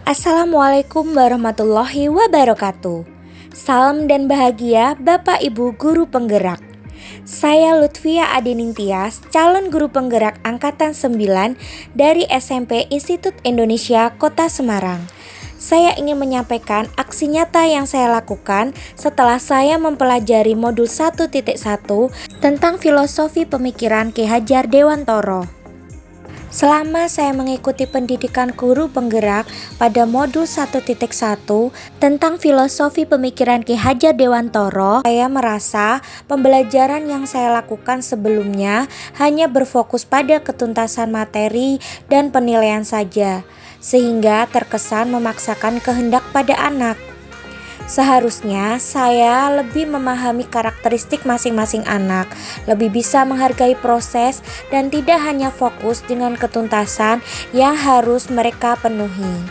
Assalamualaikum warahmatullahi wabarakatuh. Salam dan bahagia Bapak Ibu Guru Penggerak. Saya Lutfia Adining Tias, calon guru penggerak Angkatan 9 dari SMP Institut Indonesia Kota Semarang. Saya ingin menyampaikan aksi nyata yang saya lakukan setelah saya mempelajari modul 1.1 tentang filosofi pemikiran Ki Hajar Dewantoro. Selama saya mengikuti pendidikan guru penggerak pada modul 1.1 tentang filosofi pemikiran Ki Hajar Dewantoro, saya merasa pembelajaran yang saya lakukan sebelumnya hanya berfokus pada ketuntasan materi dan penilaian saja, sehingga terkesan memaksakan kehendak pada anak. Seharusnya saya lebih memahami karakteristik masing-masing anak, lebih bisa menghargai proses dan tidak hanya fokus dengan ketuntasan yang harus mereka penuhi.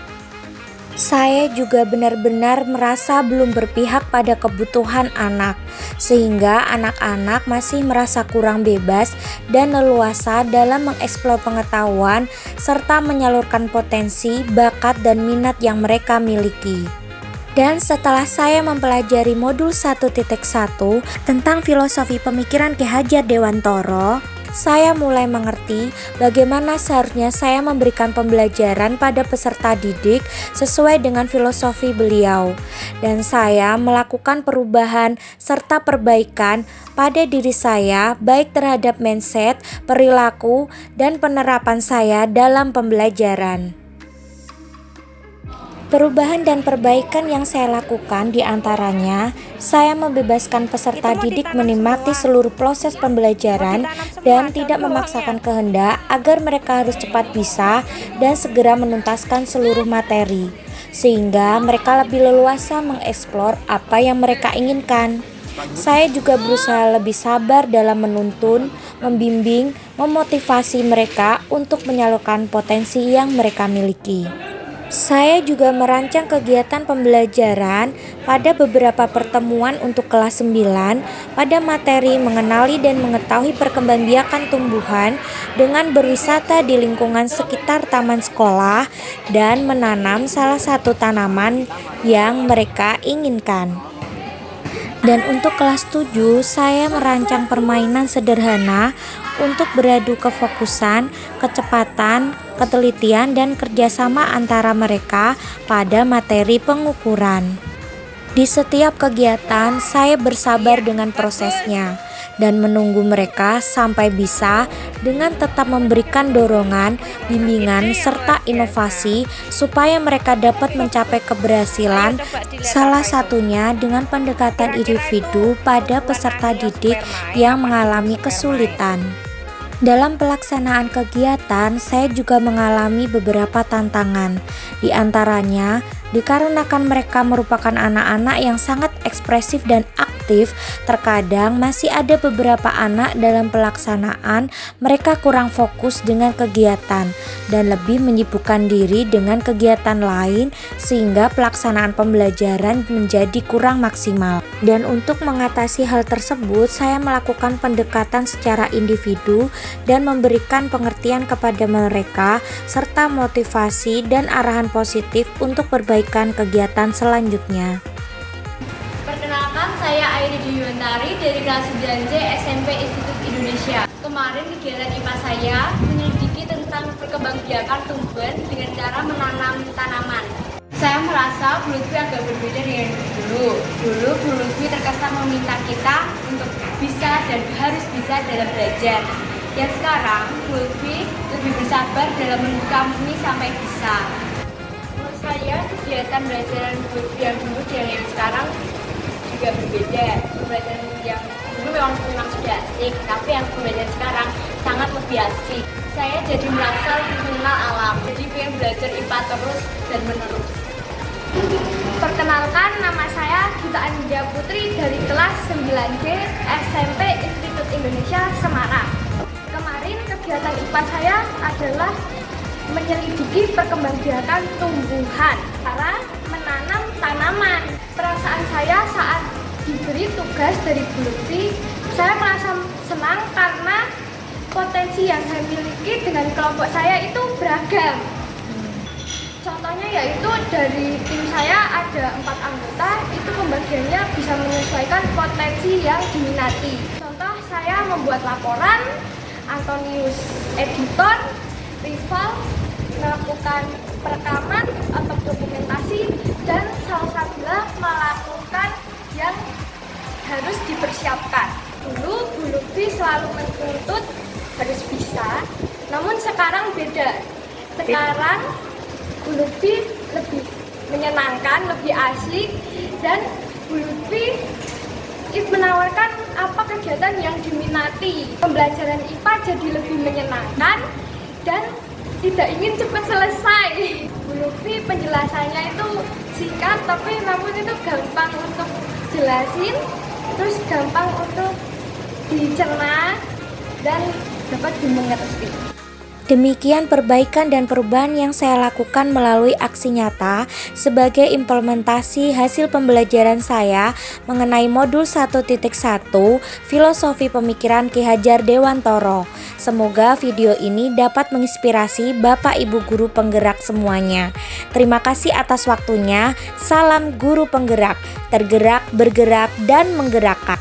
Saya juga benar-benar merasa belum berpihak pada kebutuhan anak, sehingga anak-anak masih merasa kurang bebas dan leluasa dalam mengeksplor pengetahuan serta menyalurkan potensi, bakat, dan minat yang mereka miliki. Dan setelah saya mempelajari modul 1.1 tentang filosofi pemikiran Ki Hajar Dewantoro, saya mulai mengerti bagaimana seharusnya saya memberikan pembelajaran pada peserta didik sesuai dengan filosofi beliau. Dan saya melakukan perubahan serta perbaikan pada diri saya baik terhadap mindset, perilaku, dan penerapan saya dalam pembelajaran. Perubahan dan perbaikan yang saya lakukan diantaranya, saya membebaskan peserta didik menikmati seluruh proses pembelajaran dan tidak memaksakan kehendak agar mereka harus cepat bisa dan segera menuntaskan seluruh materi, sehingga mereka lebih leluasa mengeksplor apa yang mereka inginkan. Saya juga berusaha lebih sabar dalam menuntun, membimbing, memotivasi mereka untuk menyalurkan potensi yang mereka miliki. Saya juga merancang kegiatan pembelajaran pada beberapa pertemuan untuk kelas 9 pada materi mengenali dan mengetahui perkembangbiakan tumbuhan dengan berwisata di lingkungan sekitar taman sekolah dan menanam salah satu tanaman yang mereka inginkan. Dan untuk kelas 7, saya merancang permainan sederhana untuk beradu kefokusan, kecepatan, ketelitian, dan kerjasama antara mereka pada materi pengukuran. Di setiap kegiatan, saya bersabar dengan prosesnya dan menunggu mereka sampai bisa dengan tetap memberikan dorongan, bimbingan, serta inovasi supaya mereka dapat mencapai keberhasilan, salah satunya dengan pendekatan individu pada peserta didik yang mengalami kesulitan. Dalam pelaksanaan kegiatan, saya juga mengalami beberapa tantangan. Di antaranya, dikarenakan mereka merupakan anak-anak yang sangat ekspresif dan aktif, terkadang masih ada beberapa anak dalam pelaksanaan mereka kurang fokus dengan kegiatan dan lebih menyibukkan diri dengan kegiatan lain sehingga pelaksanaan pembelajaran menjadi kurang maksimal. Dan untuk mengatasi hal tersebut, saya melakukan pendekatan secara individu dan memberikan pengertian kepada mereka serta motivasi dan arahan positif untuk perbaikan kegiatan selanjutnya. Perkenalkan, saya Airi Duyuntari dari kelas 9C SMP Institut Indonesia. Kemarin kegiatan IPA saya menyelidiki tentang perkembangbiakan tumbuhan dengan cara menanam tanaman. Saya merasa Bu Lutfi agak berbeda dengan dulu. Dulu Bu Lutfi terkesan meminta kita untuk bisa dan harus bisa dalam belajar. Yang sekarang Bu Lutfi lebih bersabar dalam menunggu kami sampai bisa. Menurut saya kegiatan belajar Bu Lutfi yang dulu dan yang sekarang juga berbeda. Pembelajaran yang dulu memang sudah asik, tapi yang pembelajaran sekarang sangat lebih asik. Saya jadi merasa lebih mengenal alam, jadi pengen belajar IPA terus dan menerus. Perkenalkan, nama saya Gita Anindya Putri dari kelas 9C SMP Institut Indonesia Semarang. Kemarin kegiatan IPA saya adalah menyelidiki perkembangbiakan tumbuhan, cara menanam tanaman. Perasaan saya saat diberi tugas dari Bu Lutfi, saya merasa senang karena potensi yang saya miliki dengan kelompok saya itu beragam. Contohnya yaitu dari tim saya ada 4 anggota, itu pembagiannya bisa menyesuaikan potensi yang diminati. Contoh saya membuat laporan, Antonius editor, Rival melakukan perekaman atau dokumentasi, dan Salsabila melakukan yang harus dipersiapkan. Dulu Bu Lutfi selalu menuntut harus bisa, namun sekarang beda. Sekarang Bu Lutfi lebih menyenangkan, lebih asik, dan Bu Lutfi menawarkan apa kegiatan yang diminati. Pembelajaran IPA jadi lebih menyenangkan dan tidak ingin cepat selesai. Bu Lutfi penjelasannya itu singkat, tapi namun itu gampang untuk jelasin, terus gampang untuk dicerna dan dapat dimengerti. Demikian perbaikan dan perubahan yang saya lakukan melalui aksi nyata sebagai implementasi hasil pembelajaran saya mengenai modul 1.1 Filosofi Pemikiran Ki Hajar Dewantoro. Semoga video ini dapat menginspirasi Bapak Ibu guru penggerak semuanya. Terima kasih atas waktunya. Salam guru penggerak, tergerak, bergerak, dan menggerakkan.